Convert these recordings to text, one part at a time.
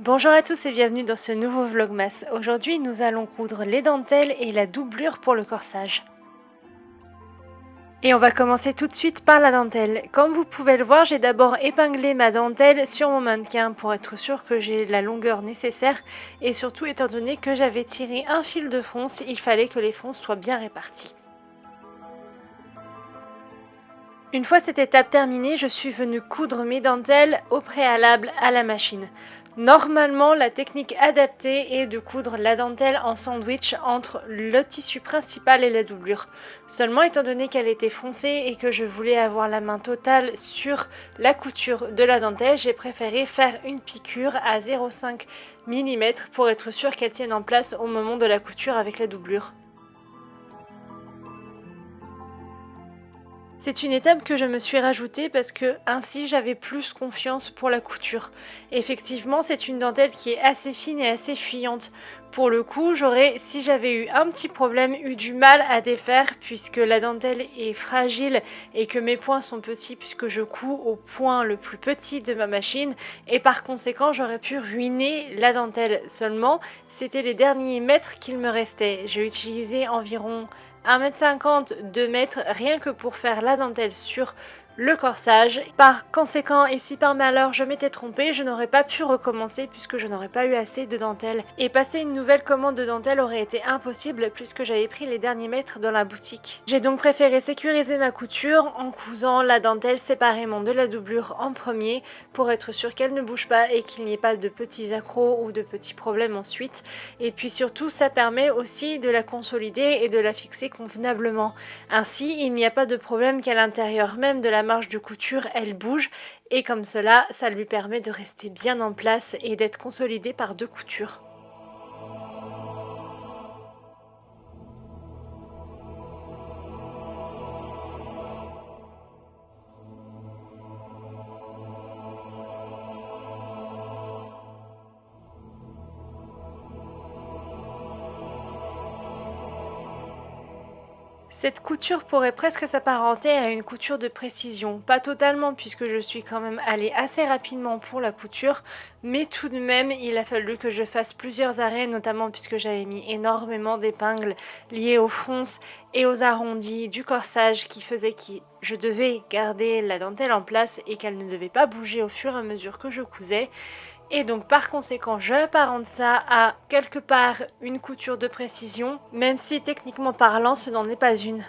Bonjour à tous et bienvenue dans ce nouveau vlogmas. Aujourd'hui nous allons coudre les dentelles et la doublure pour le corsage. Et on va commencer tout de suite par la dentelle. Comme vous pouvez le voir, j'ai d'abord épinglé ma dentelle sur mon mannequin pour être sûr que j'ai la longueur nécessaire et surtout étant donné que j'avais tiré un fil de fronce, il fallait que les fronces soient bien réparties. Une fois cette étape terminée, je suis venue coudre mes dentelles au préalable à la machine. Normalement, la technique adaptée est de coudre la dentelle en sandwich entre le tissu principal et la doublure. Seulement, étant donné qu'elle était foncée et que je voulais avoir la main totale sur la couture de la dentelle, j'ai préféré faire une piqûre à 0,5 mm pour être sûr qu'elle tienne en place au moment de la couture avec la doublure. C'est une étape que je me suis rajoutée parce que ainsi j'avais plus confiance pour la couture. Effectivement, c'est une dentelle qui est assez fine et assez fuyante. Pour le coup, j'aurais, si j'avais eu un petit problème, eu du mal à défaire puisque la dentelle est fragile et que mes points sont petits puisque je couds au point le plus petit de ma machine et par conséquent j'aurais pu ruiner la dentelle. Seulement, c'était les derniers mètres qu'il me restait. J'ai utilisé environ 1,50 m, 2 mètres, rien que pour faire la dentelle sur le corsage. Par conséquent, et si par malheur je m'étais trompée, je n'aurais pas pu recommencer puisque je n'aurais pas eu assez de dentelle. Et passer une nouvelle commande de dentelle aurait été impossible puisque j'avais pris les derniers mètres dans la boutique. J'ai donc préféré sécuriser ma couture en cousant la dentelle séparément de la doublure en premier pour être sûr qu'elle ne bouge pas et qu'il n'y ait pas de petits accros ou de petits problèmes ensuite. Et puis surtout, ça permet aussi de la consolider et de la fixer convenablement. Ainsi, il n'y a pas de problème qu'à l'intérieur même de la marge de couture, elle bouge et comme cela, ça lui permet de rester bien en place et d'être consolidée par deux coutures. Cette couture pourrait presque s'apparenter à une couture de précision, pas totalement puisque je suis quand même allée assez rapidement pour la couture, mais tout de même il a fallu que je fasse plusieurs arrêts, notamment puisque j'avais mis énormément d'épingles liées aux fronces et aux arrondis du corsage qui faisait que je devais garder la dentelle en place et qu'elle ne devait pas bouger au fur et à mesure que je cousais. Et donc par conséquent je apparente ça à quelque part une couture de précision, même si techniquement parlant ce n'en est pas une.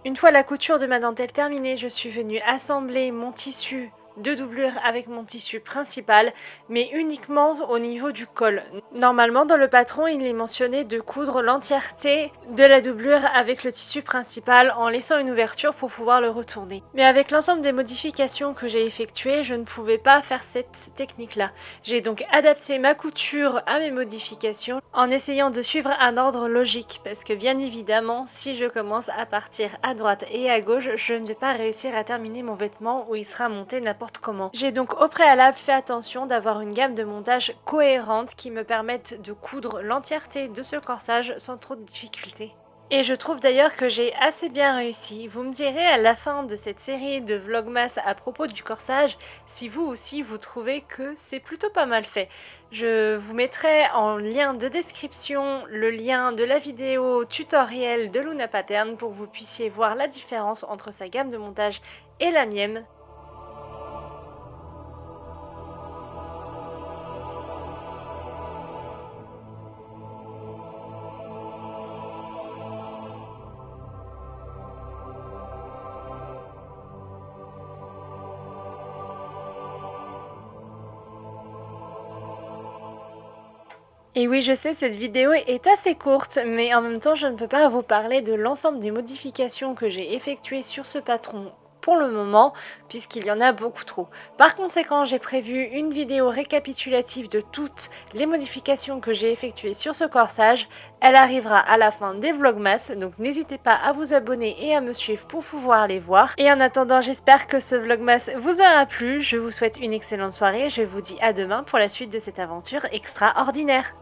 Une fois la couture de ma dentelle terminée, je suis venue assembler mon tissu de doublure avec mon tissu principal, mais uniquement au niveau du col. Normalement, dans le patron, il est mentionné de coudre l'entièreté de la doublure avec le tissu principal en laissant une ouverture pour pouvoir le retourner. Mais avec l'ensemble des modifications que j'ai effectuées, je ne pouvais pas faire cette technique-là. J'ai donc adapté ma couture à mes modifications en essayant de suivre un ordre logique, parce que bien évidemment, si je commence à partir à droite et à gauche, je ne vais pas réussir à terminer mon vêtement où il sera monté n'importe comment. J'ai donc au préalable fait attention d'avoir une gamme de montage cohérente qui me permette de coudre l'entièreté de ce corsage sans trop de difficultés. Et je trouve d'ailleurs que j'ai assez bien réussi. Vous me direz à la fin de cette série de vlogmas à propos du corsage si vous aussi vous trouvez que c'est plutôt pas mal fait. Je vous mettrai en lien de description le lien de la vidéo tutoriel de Luna Pattern pour que vous puissiez voir la différence entre sa gamme de montage et la mienne. Et oui, je sais, cette vidéo est assez courte, mais en même temps, je ne peux pas vous parler de l'ensemble des modifications que j'ai effectuées sur ce patron pour le moment puisqu'il y en a beaucoup trop. Par conséquent, j'ai prévu une vidéo récapitulative de toutes les modifications que j'ai effectuées sur ce corsage. Elle arrivera à la fin des vlogmas, donc n'hésitez pas à vous abonner et à me suivre pour pouvoir les voir. Et en attendant, j'espère que ce vlogmas vous aura plu. Je vous souhaite une excellente soirée. Je vous dis à demain pour la suite de cette aventure extraordinaire.